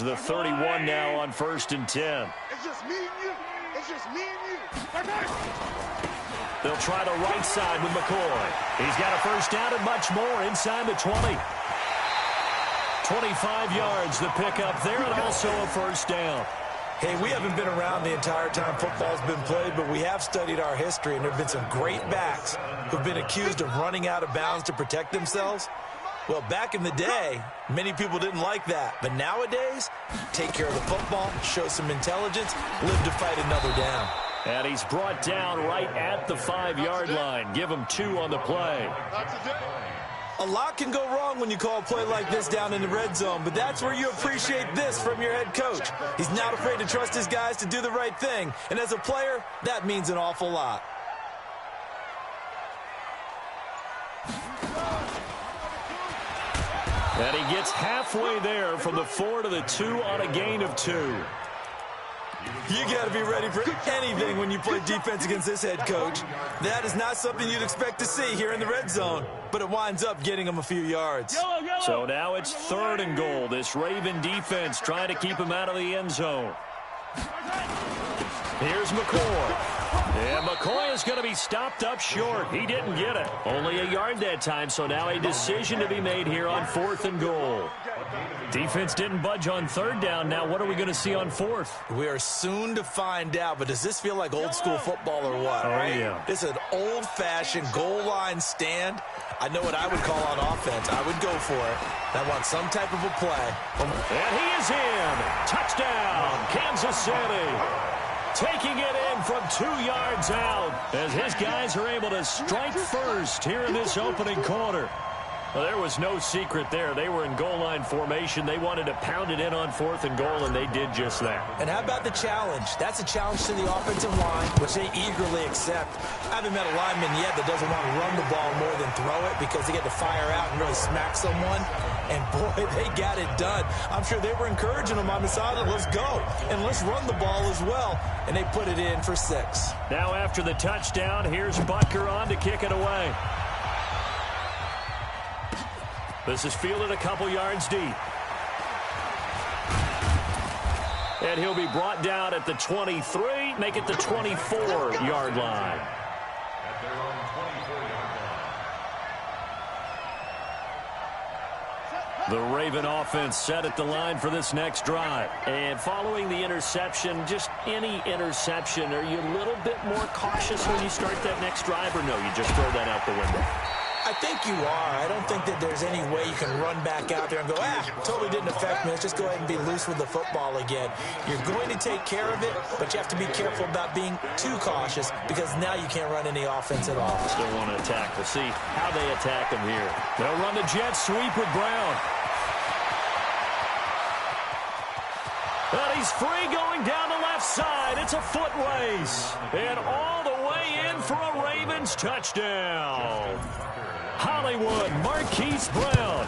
yards. The 31 now on 1st and 10. It's just me and you. It's just me and you. They'll try the right side with McCoy. He's got a first down and much more inside the 20. 25 yards the pickup there, and also a first down. Hey, we haven't been around the entire time football's been played, but we have studied our history, and there have been some great backs who've been accused of running out of bounds to protect themselves. Well, back in the day, many people didn't like that. But nowadays, take care of the football, show some intelligence, live to fight another down. And he's brought down right at the 5-yard line. Give him 2 on the play. A lot can go wrong when you call a play like this down in the red zone, but that's where you appreciate this from your head coach. He's not afraid to trust his guys to do the right thing, and as a player, that means an awful lot. And he gets halfway there from the 4 to the 2 on a gain of 2. You got to be ready for anything when you play defense against this head coach. That is not something you'd expect to see here in the red zone, but it winds up getting him a few yards. So now it's 3rd and goal. This Raven defense trying to keep him out of the end zone. Here's McCoy. And McCoy is going to be stopped up short. He didn't get it. Only a yard that time, so now a decision to be made here on 4th and goal. Defense didn't budge on 3rd down. Now what are we going to see on 4th? We are soon to find out, but does this feel like old school football or what? Oh, yeah. This is an old-fashioned goal line stand. I know what I would call on offense. I would go for it. I want some type of a play. And he is in. Touchdown, Kansas City. Taking it in from 2 yards out as his guys are able to strike first here in this opening quarter. Well, there was no secret there. They were in goal line formation. They wanted to pound it in on 4th and goal, and they did just that. And how about the challenge? That's a challenge to the offensive line, which they eagerly accept. I haven't met a lineman yet that doesn't want to run the ball more than throw it because they get to fire out and really smack someone. And, boy, they got it done. I'm sure they were encouraging them on the sideline. Let's go, and let's run the ball as well. And they put it in for 6. Now after the touchdown, here's Butker on to kick it away. This is fielded a couple yards deep. And he'll be brought down at the 23, make it the 24-yard line. The Raven offense set at the line for this next drive. And following the interception, just any interception, are you a little bit more cautious when you start that next drive, or no, you just throw that out the window? I think you are. I don't think that there's any way you can run back out there and go, totally didn't affect me. Let's just go ahead and be loose with the football again. You're going to take care of it, but you have to be careful about being too cautious because now you can't run any offense at all. Still want to attack. We'll see how they attack him here. They'll run the jet sweep with Brown. And he's free going down the left side. It's a foot race. And all the way in for a Ravens touchdown. Hollywood Marquise Brown,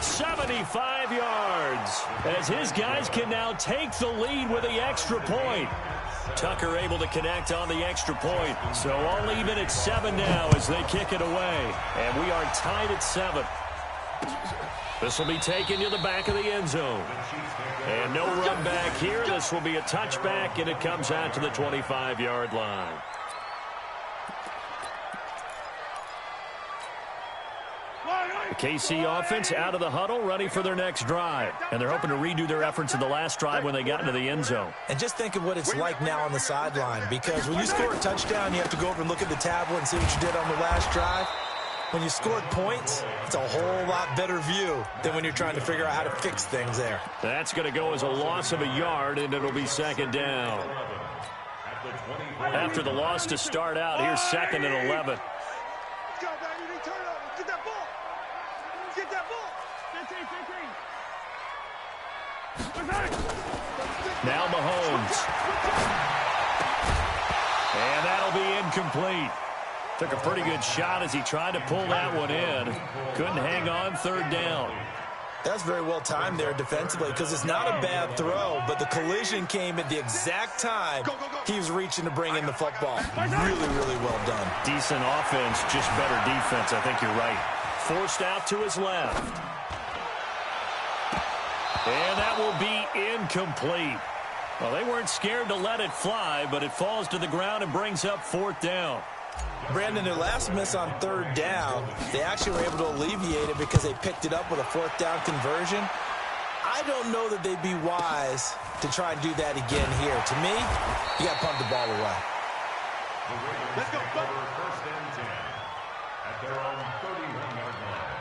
75 yards, as his guys can now take the lead with the extra point. Tucker able to connect on the extra point. So all even at 7 now as they kick it away. And we are tied at 7. This will be taken to the back of the end zone. And no run back here. This will be a touchback, and it comes out to the 25-yard line. The KC offense out of the huddle, ready for their next drive. And they're hoping to redo their efforts in the last drive when they got into the end zone. And just think of what it's like now on the sideline, because when you score a touchdown, you have to go over and look at the tablet and see what you did on the last drive. When you scored points, it's a whole lot better view than when you're trying to figure out how to fix things there. That's going to go as a loss of a yard, and it'll be 2nd down. After the loss to start out, here's 2nd and 11. Now Mahomes. And that'll be incomplete. Took a pretty good shot as he tried to pull that one in. Couldn't hang on, 3rd down. That's very well timed there defensively because it's not a bad throw, but the collision came at the exact time he was reaching to bring in the football. Really, really well done. Decent offense, just better defense. I think you're right. Forced out to his left. And that will be incomplete. Well, they weren't scared to let it fly, but it falls to the ground and brings up 4th down. Brandon, their last miss on 3rd down, they actually were able to alleviate it because they picked it up with a 4th down conversion. I don't know that they'd be wise to try and do that again here. To me, you got to punt the ball away. Let's go. First and 10 at their own 31-yard line.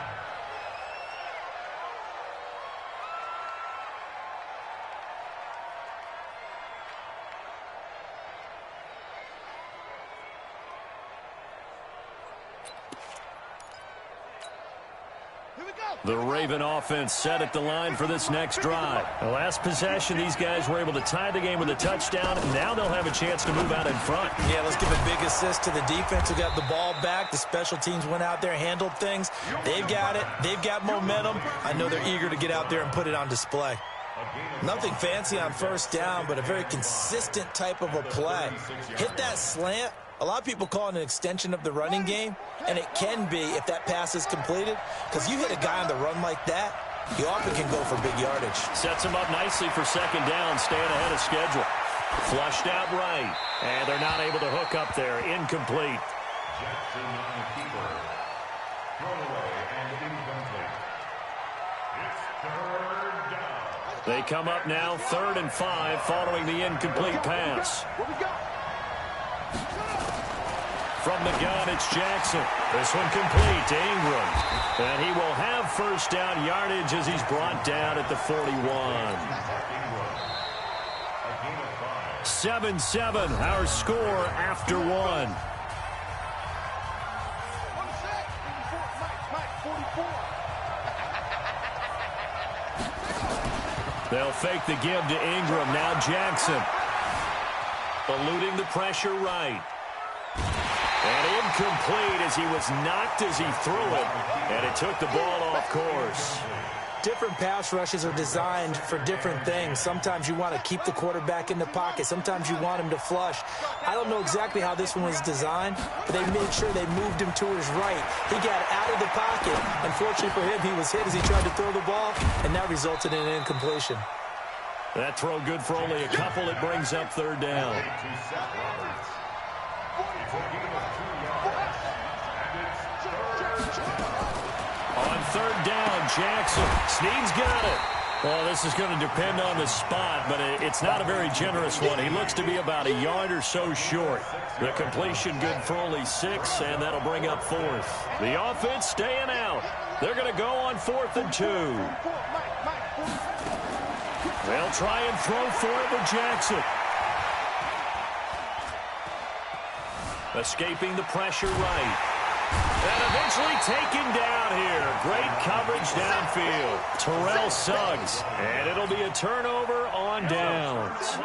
The Raven offense set at the line for this next drive. The last possession, these guys were able to tie the game with a touchdown. Now they'll have a chance to move out in front. Yeah, let's give a big assist to the defense who got the ball back. The special teams went out there, handled things. They've got it. They've got momentum. I know they're eager to get out there and put it on display. Nothing fancy on 1st down, but a very consistent type of a play. Hit that slant. A lot of people call it an extension of the running game, and it can be if that pass is completed, because you hit a guy on the run like that, you often can go for big yardage. Sets him up nicely for 2nd down, staying ahead of schedule. Flushed out right, and they're not able to hook up there. Incomplete. Jackson on the keeper. Thrown away and incomplete. It's 3rd down. They come up now 3rd and 5 following the incomplete pass. Where we go? From the gun, it's Jackson. This one complete to Ingram. And he will have 1st down yardage as he's brought down at the 41. 7-7, our score after 1. They'll fake the give to Ingram. Now Jackson. Eluding the pressure right. And incomplete as he was knocked as he threw it. And it took the ball off course. Different pass rushes are designed for different things. Sometimes you want to keep the quarterback in the pocket. Sometimes you want him to flush. I don't know exactly how this one was designed, but they made sure they moved him to his right. He got out of the pocket. Unfortunately for him, he was hit as he tried to throw the ball, and that resulted in an incompletion. That throw good for only a couple. It brings up 3rd down. On 3rd down, Jackson. Snead's got it. Well, this is going to depend on the spot, but it's not a very generous one. He looks to be about a yard or so short. The completion good for only 6, and that'll bring up 4th. The offense staying out. They're going to go on 4th and 2. They'll try and throw for it with Jackson. Escaping the pressure right. And eventually taken down here. Great coverage downfield. Terrell Suggs. And it'll be a turnover on downs.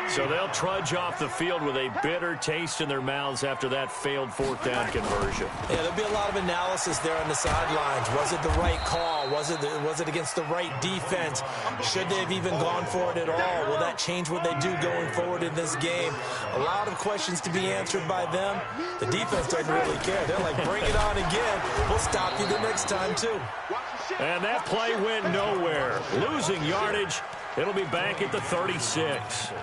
So they'll trudge off the field with a bitter taste in their mouths after that failed 4th down conversion. Yeah, there'll be a lot of analysis there on the sidelines. Was it the right call? Was it against the right defense? Should they have even gone for it at all? Will that change what they do going forward in this game? A lot of questions to be answered by them. The defense doesn't really care. They're like, bring it on again. We'll stop you the next time, too. And that play went nowhere. Losing yardage. It'll be back at the 36.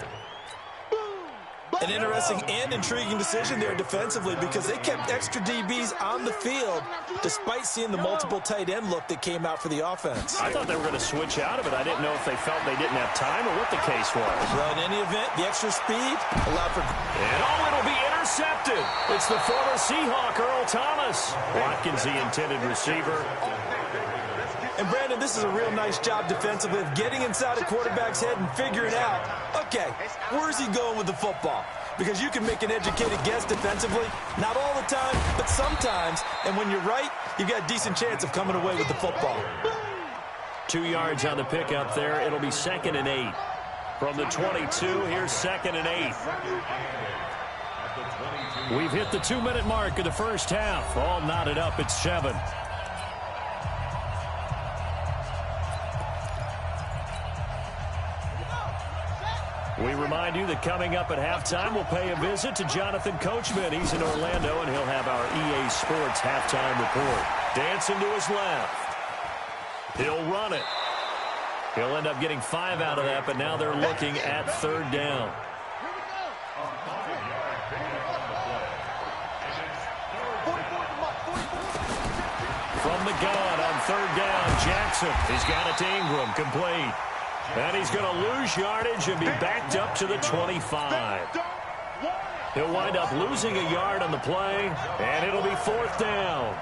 An interesting and intriguing decision there defensively because they kept extra DBs on the field despite seeing the multiple tight end look that came out for the offense. I thought they were going to switch out of it. I didn't know if they felt they didn't have time or what the case was. Well, in any event, the extra speed allowed for... And it'll be intercepted. It's the former Seahawk, Earl Thomas. Watkins, the intended receiver. And, Brandon, this is a real nice job defensively of getting inside a quarterback's head and figuring out, okay, where's he going with the football? Because you can make an educated guess defensively, not all the time, but sometimes. And when you're right, you've got a decent chance of coming away with the football. 2 yards on the pickup there. It'll be 2nd and 8. From the 22, here's 2nd and 8. We've hit the 2-minute mark of the first half. All knotted up at 7. We remind you that coming up at halftime, we'll pay a visit to Jonathan Coachman. He's in Orlando, and he'll have our EA Sports halftime report. Dancing to his left. He'll run it. He'll end up getting 5 out of that, but now they're looking at 3rd down. From the gun on 3rd down, Jackson. He's got it to Ingram, complete. And he's going to lose yardage and be backed up to the 25. He'll wind up losing a yard on the play, and it'll be 4th down.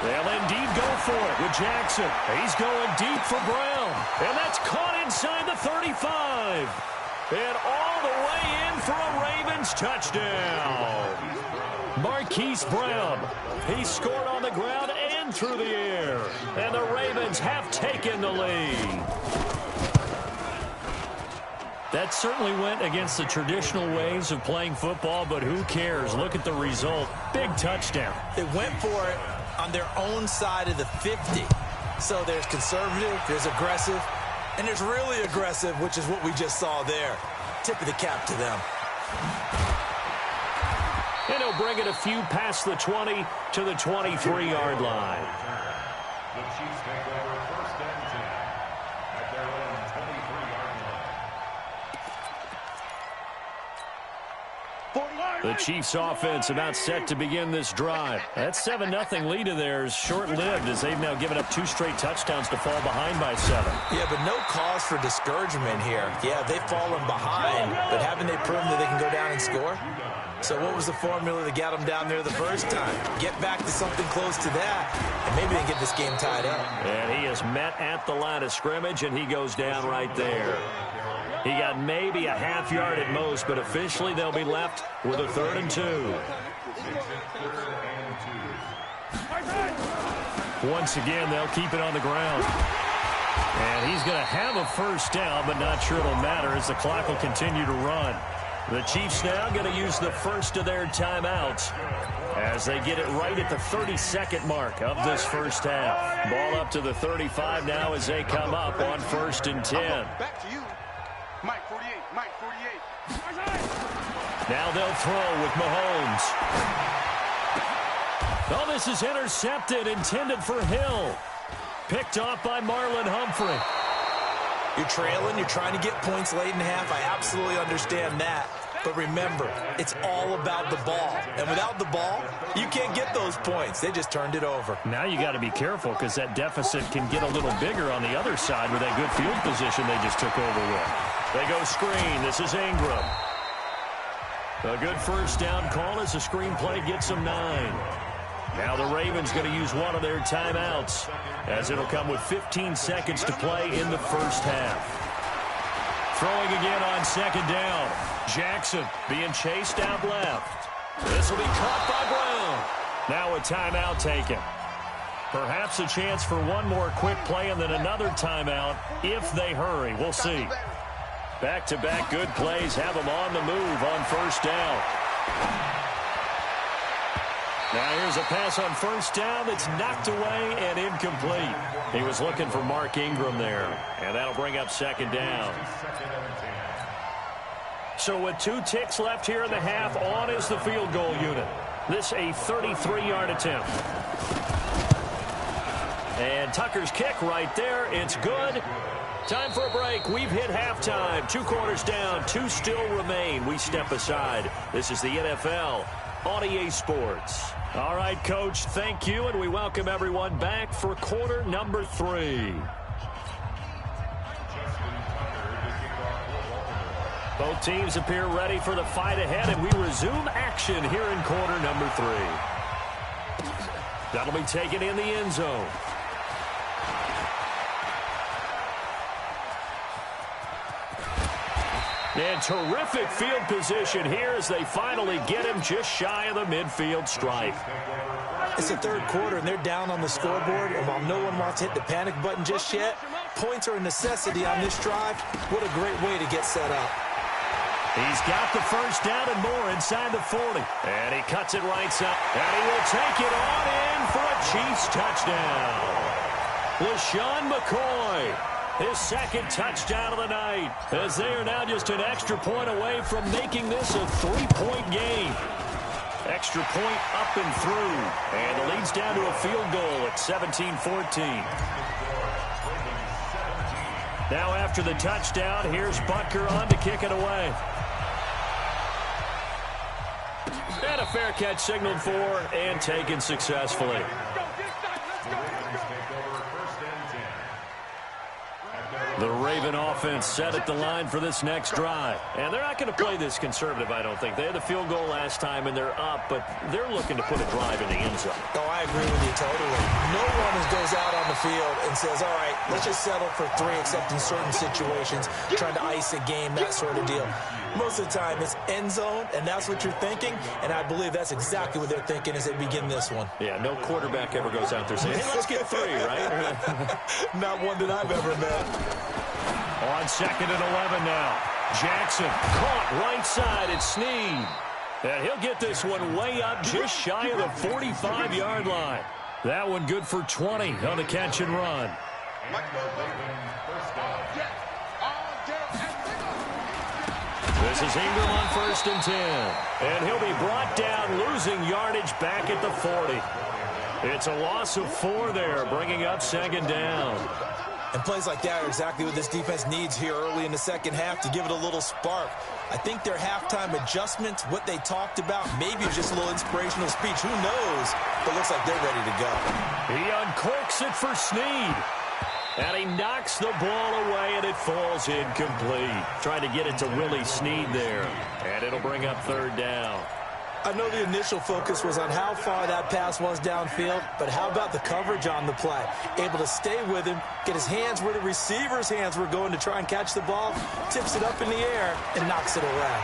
They'll indeed go for it with Jackson. He's going deep for Brown, and that's caught inside the 35. And all the way in for a Ravens touchdown. Marquise Brown. He scored on the ground and through the air. And the Ravens have taken the lead. That certainly went against the traditional ways of playing football, but who cares? Look at the result. Big touchdown. They went for it on their own side of the 50. So there's conservative, there's aggressive, and there's really aggressive, which is what we just saw there. Tip of the cap to them. And he'll bring it a few past the 20 to the 23-yard line. The Chiefs take over 1st and 10 at their own 23-yard line. The Chiefs offense about set to begin this drive. That 7-0 lead of theirs short-lived as they've now given up 2 straight touchdowns to fall behind by 7. Yeah, but no cause for discouragement here. Yeah, they've fallen behind, but haven't they proven that they can go down and score? So what was the formula that got them down there the first time? Get back to something close to that, and maybe they can get this game tied up. And he is met at the line of scrimmage, and he goes down right there. He got maybe a half yard at most, but officially they'll be left with a 3rd and 2. Once again, they'll keep it on the ground. And he's going to have a 1st down, but not sure it'll matter as the clock will continue to run. The Chiefs now going to use the first of their timeouts as they get it right at the 32nd mark of this first half. Ball up to the 35 now as they come up on 1st and 10. Back to you. Mike 48. Mike 48. Now they'll throw with Mahomes. Oh, this is intercepted, intended for Hill. Picked off by Marlon Humphrey. You're trailing, you're trying to get points late in half. I absolutely understand that. But remember, it's all about the ball. And without the ball, you can't get those points. They just turned it over. Now you got to be careful because that deficit can get a little bigger on the other side with that good field position they just took over with. They go screen. This is Ingram. A good 1st down call as the screen play gets them 9. Now the Ravens going to use one of their timeouts as it'll come with 15 seconds to play in the first half. Throwing again on 2nd down. Jackson being chased out left. This will be caught by Brown. Now a timeout taken. Perhaps a chance for one more quick play and then another timeout if they hurry. We'll see. Back-to-back good plays have them on the move on 1st down. Now here's a pass on 1st down that's knocked away and incomplete. He was looking for Mark Ingram there, and that'll bring up 2nd down. So with 2 ticks left here in the half, on is the field goal unit. This a 33-yard attempt. And Tucker's kick right there. It's good. Time for a break. We've hit halftime. 2 quarters down. 2 still remain. We step aside. This is the NFL on EA Sports. All right, Coach, thank you, and we welcome everyone back for quarter number 3. Both teams appear ready for the fight ahead, and we resume action here in quarter number 3. That'll be taken in the end zone. And terrific field position here as they finally get him just shy of the midfield stripe. It's the 3rd quarter, and they're down on the scoreboard. And while no one wants to hit the panic button just yet, points are a necessity on this drive. What a great way to get set up. He's got the 1st down and more inside the 40. And he cuts it right side. And he will take it on in for a Chiefs touchdown. LaShawn McCoy. His 2nd touchdown of the night, as they are now just an extra point away from making this a 3-point game. Extra point up and through, and the lead's down to a field goal at 17-14. Now after the touchdown, here's Butker on to kick it away. And a fair catch signaled for and taken successfully. The Raven offense set at the line for this next drive. And they're not going to play this conservative, I don't think. They had the field goal last time, and they're up, but they're looking to put a drive in the end zone. Oh, I agree with you totally. No one goes out on the field and says, all right, let's just settle for 3, except in certain situations, trying to ice a game, that sort of deal. Most of the time, it's end zone, and that's what you're thinking, and I believe that's exactly what they're thinking as they begin this one. Yeah, no quarterback ever goes out there saying, hey, let's get 3, right? Not one that I've ever met. On 2nd and 11 now. Jackson caught right side at Snead. And he'll get this one way up just shy of the 45-yard line. That one good for 20 on the catch and run. This is Ingram on 1st and 10. And he'll be brought down, losing yardage back at the 40. It's a loss of 4 there, bringing up 2nd down. And plays like that are exactly what this defense needs here early in the second half to give it a little spark. I think their halftime adjustments, what they talked about, maybe it's just a little inspirational speech. Who knows? But it looks like they're ready to go. He uncorks it for Snead. And he knocks the ball away, and it falls incomplete. Trying to get it to Willie Snead there. And it'll bring up 3rd down. I know the initial focus was on how far that pass was downfield, but how about the coverage on the play? Able to stay with him, get his hands where the receiver's hands were going to try and catch the ball, tips it up in the air, and knocks it away.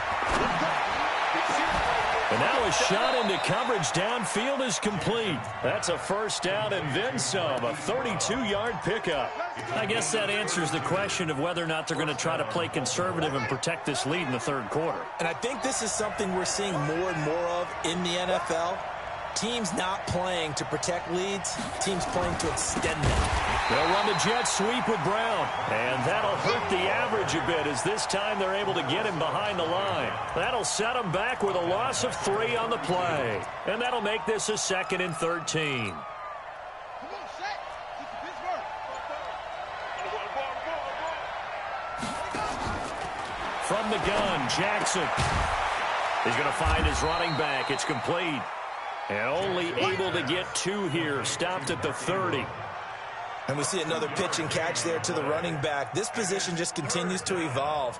And now a shot into coverage downfield is complete. That's a 1st down and then some, a 32-yard pickup. I guess that answers the question of whether or not they're going to try to play conservative and protect this lead in the 3rd quarter. And I think this is something we're seeing more and more of in the NFL. Teams not playing to protect leads, teams playing to extend them. They'll run the jet sweep with Brown, and that'll hurt the average a bit as this time they're able to get him behind the line. That'll set him back with a loss of 3 on the play, and that'll make this a 2nd and 13. From the gun, Jackson. He's going to find his running back. It's complete. And only able to get 2 here. Stopped at the 30. And we see another pitch and catch there to the running back. This position just continues to evolve.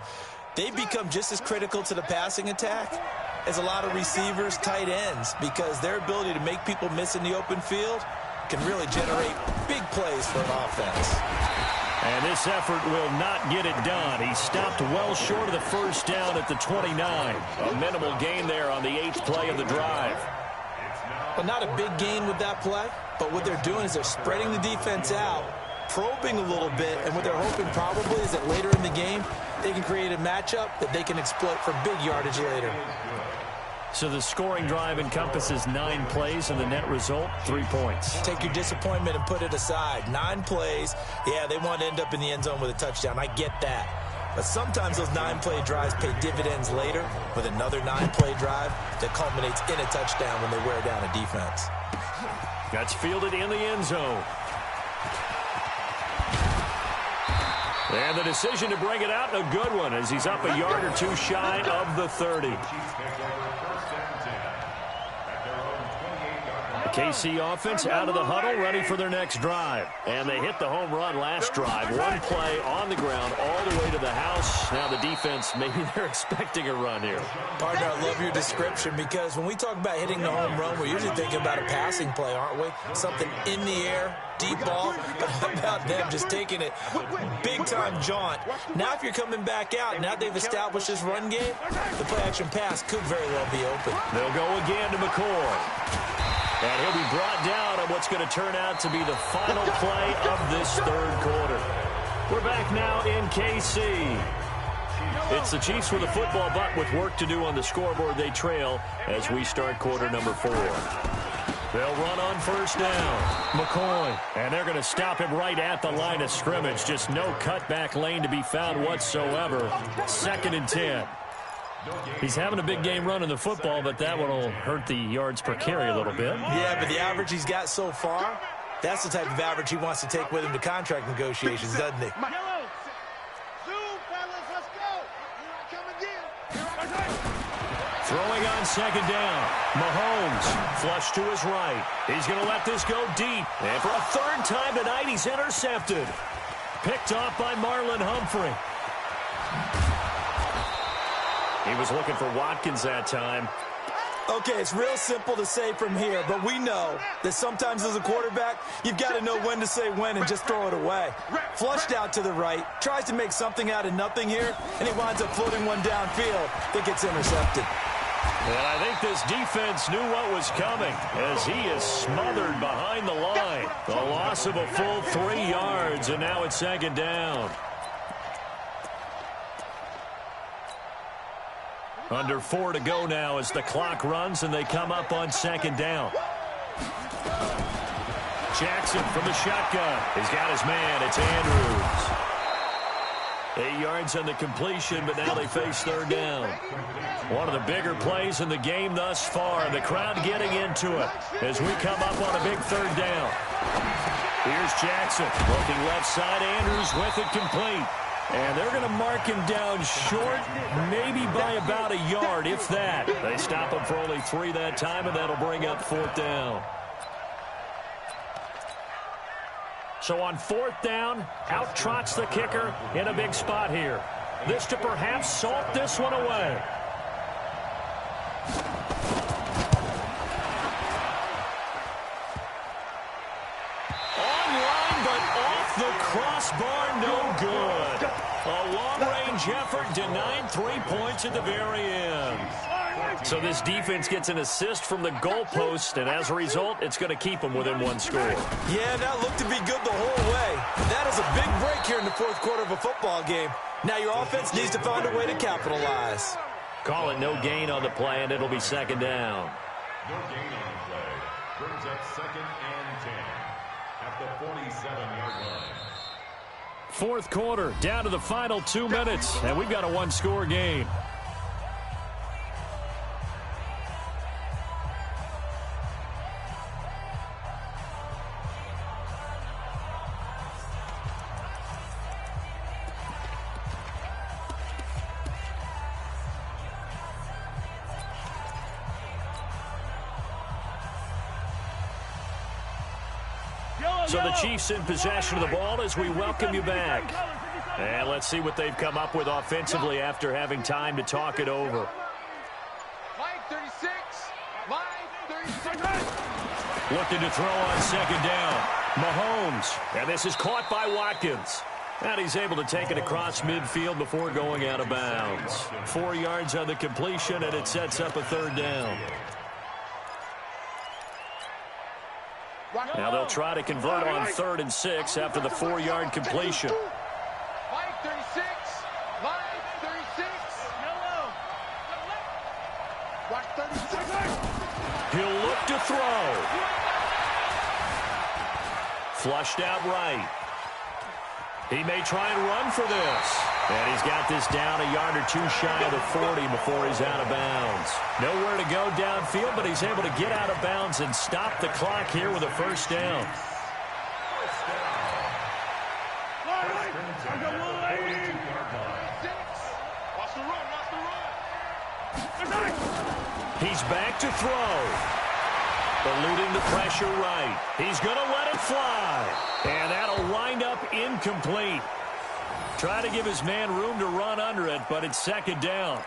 They become just as critical to the passing attack as a lot of receivers, tight ends, because their ability to make people miss in the open field can really generate big plays for an offense. And this effort will not get it done. He stopped well short of the 1st down at the 29. A minimal gain there on the 8th play of the drive. Well, not a big gain with that play, but what they're doing is they're spreading the defense out, probing a little bit, and what they're hoping probably is that later in the game, they can create a matchup that they can exploit for big yardage later. So the scoring drive encompasses 9 plays, and the net result, 3 points. Take your disappointment and put it aside. 9 plays, yeah, they want to end up in the end zone with a touchdown. I get that. But sometimes those 9-play drives pay dividends later with another 9-play drive that culminates in a touchdown when they wear down a defense. That's fielded in the end zone. And the decision to bring it out, a good one, as he's up a yard or 2 shy of the 30. KC offense out of the huddle, ready for their next drive. And they hit the home run last drive. 1 play on the ground all the way to the house. Now the defense, maybe they're expecting a run here. Partner, I love your description, because when we talk about hitting the home run, we're usually thinking about a passing play, aren't we? Something in the air, deep ball. But how about them just taking it big-time jaunt? Now if you're coming back out, now they've established this run game, the play-action pass could very well be open. They'll go again to McCoy. And he'll be brought down on what's going to turn out to be the final play of this 3rd quarter. We're back now in KC. It's the Chiefs with a football, but with work to do on the scoreboard, they trail as we start quarter number 4. They'll run on 1st down. McCoy. And they're going to stop him right at the line of scrimmage. Just no cutback lane to be found whatsoever. 2nd and 10. He's having a big game running the football, but that one will hurt the yards per carry a little bit. Yeah, but the average he's got so far, that's the type of average he wants to take with him to contract negotiations, doesn't he? Throwing on second down. Mahomes flush to his right. He's going to let this go deep. And for a third time tonight, he's intercepted. Picked off by Marlon Humphrey. He was looking for Watkins that time. Okay, it's real simple to say from here, but we know that sometimes as a quarterback, you've got to know when to say when and just throw it away. Flushed out to the right, tries to make something out of nothing here, and he winds up floating one downfield that gets intercepted. And I think this defense knew what was coming as he is smothered behind the line. The loss of a full 3 yards, and now it's second down. Under 4 to go now as the clock runs and they come up on second down. Jackson from the shotgun. He's got his man. It's Andrews. 8 yards on the completion, but now they face third down. One of the bigger plays in the game thus far. The crowd getting into it as we come up on a big third down. Here's Jackson looking left side. Andrews with it complete. And they're going to mark him down short, maybe by about a yard, if that. They stop him for only 3 that time, and that'll bring up fourth down. So on fourth down, out trots the kicker in a big spot here. This to perhaps salt this one away. Online, but off the crossbar, no good. A long-range effort denied 3 points at the very end. So this defense gets an assist from the goalpost, and as a result, it's going to keep them within 1 score. Yeah, that looked to be good the whole way. That is a big break here in the fourth quarter of a football game. Now your offense needs to find a way to capitalize. Call it no gain on the play, and it'll be second down. No gain on the play. Brings up second and 10 at the 47-yard line. Fourth quarter, down to the final 2 minutes, and we've got a 1-score game. So the Chiefs in possession of the ball as we welcome you back. And let's see what they've come up with offensively after having time to talk it over. Line 36. Line 36. Looking to throw on second down. Mahomes. And this is caught by Watkins. And he's able to take it across midfield before going out of bounds. 4 yards on the completion, and it sets up a third down. Now they'll try to convert on 3rd and 6 after the 4-yard completion. Line 36. Line 36. Watch 36. He'll look to throw. Flushed out right. He may try and run for this. And he's got this down a yard or 2 shy of the 40 before he's out of bounds. Nowhere to go downfield, but he's able to get out of bounds and stop the clock here with a first down. He's back to throw. Eluding the pressure right. He's going to let it fly. And that'll wind up incomplete. Try to give his man room to run under it, but it's second down.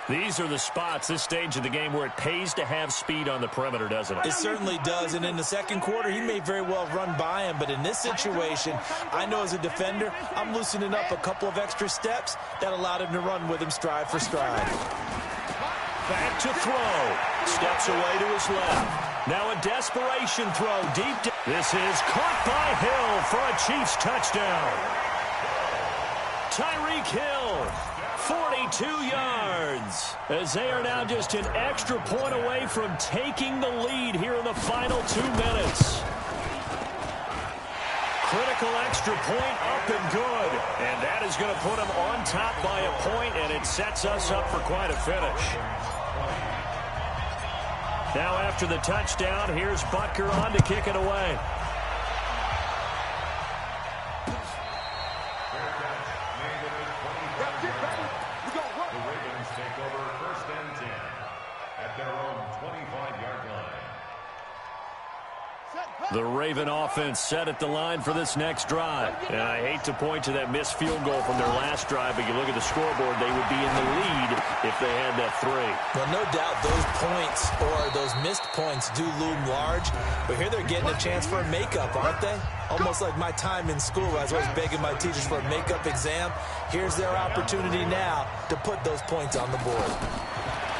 These are the spots, this stage of the game, where it pays to have speed on the perimeter, doesn't it? It certainly does, and in the second quarter, he may very well run by him, but in this situation, I know as a defender, I'm loosening up a couple of extra steps that allowed him to run with him stride for stride. Back to throw. Steps away to his left. Now a desperation throw deep. This is caught by Hill for a Chiefs touchdown. Tyreek Hill, 42 yards, as they are now just an extra point away from taking the lead here in the final 2 minutes. Critical extra point up and good, and that is going to put them on top by a point, and it sets us up for quite a finish. Now after the touchdown, here's Butker on to kick it away. The Raven offense set at the line for this next drive. And I hate to point to that missed field goal from their last drive, but you look at the scoreboard, they would be in the lead if they had that 3. Well, no doubt those points or those missed points do loom large, but here they're getting a chance for a makeup, aren't they? Almost like my time in school. I was always begging my teachers for a makeup exam. Here's their opportunity now to put those points on the board.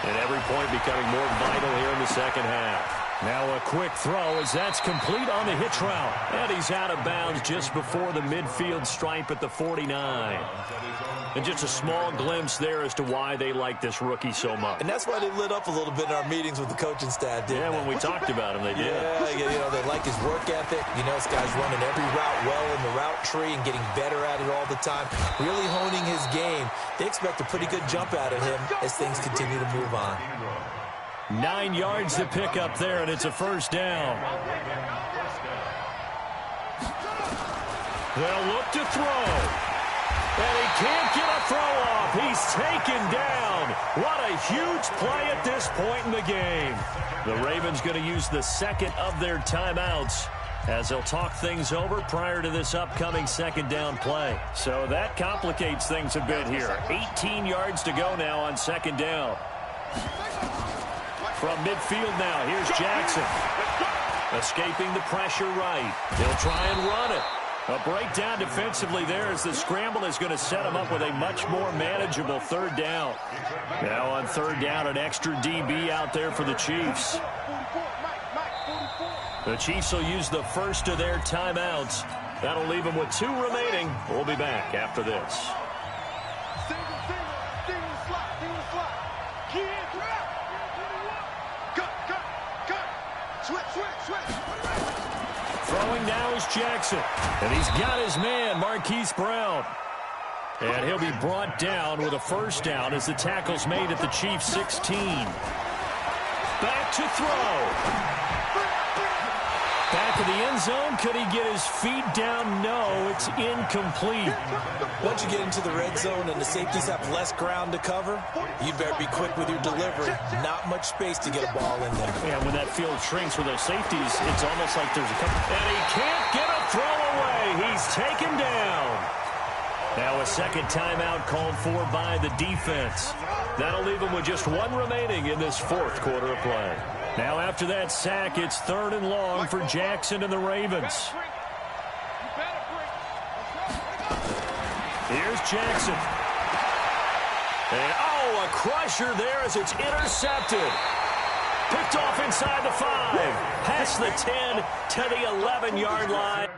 And every point becoming more vital here in the second half. Now a quick throw as that's complete on the hitch route. And he's out of bounds just before the midfield stripe at the 49. And just a small glimpse there as to why they like this rookie so much. And that's why they lit up a little bit in our meetings with the coaching staff, didn't they? When we talked about him, they did. Yeah, they like his work ethic. You know, this guy's running every route well in the route tree and getting better at it all the time. Really honing his game. They expect a pretty good jump out of him as things continue to move on. 9 yards to pick up there, and it's a first down. They'll look to throw. And he can't get a throw off. He's taken down. What a huge play at this point in the game. The Ravens going to use the second of their timeouts as they'll talk things over prior to this upcoming second down play. So that complicates things a bit here. 18 yards to go now on second down. From midfield now, here's Jackson. Escaping the pressure right. They'll try and run it. A breakdown defensively there as the scramble is going to set him up with a much more manageable third down. Now on third down, an extra DB out there for the Chiefs. The Chiefs will use the first of their timeouts. That'll leave them with 2 remaining. We'll be back after this. Throwing now is Jackson. And he's got his man, Marquise Brown. And he'll be brought down with a first down as the tackle's made at the Chiefs' 16. Back to throw. Back of the end zone. Could he get his feet down? No, it's incomplete. Once you get into the red zone and the safeties have less ground to cover, you better be quick with your delivery. Not much space to get a ball in there. Yeah, when that field shrinks with those safeties, it's almost like there's a couple. And he can't get a throw away. He's taken down. Now a second timeout called for by the defense. That'll leave him with just 1 remaining in this fourth quarter of play. Now after that sack, it's 3rd and long for Jackson and the Ravens. Here's Jackson. And a crusher there as it's intercepted. Picked off inside the 5. Past the 10 to the 11-yard line.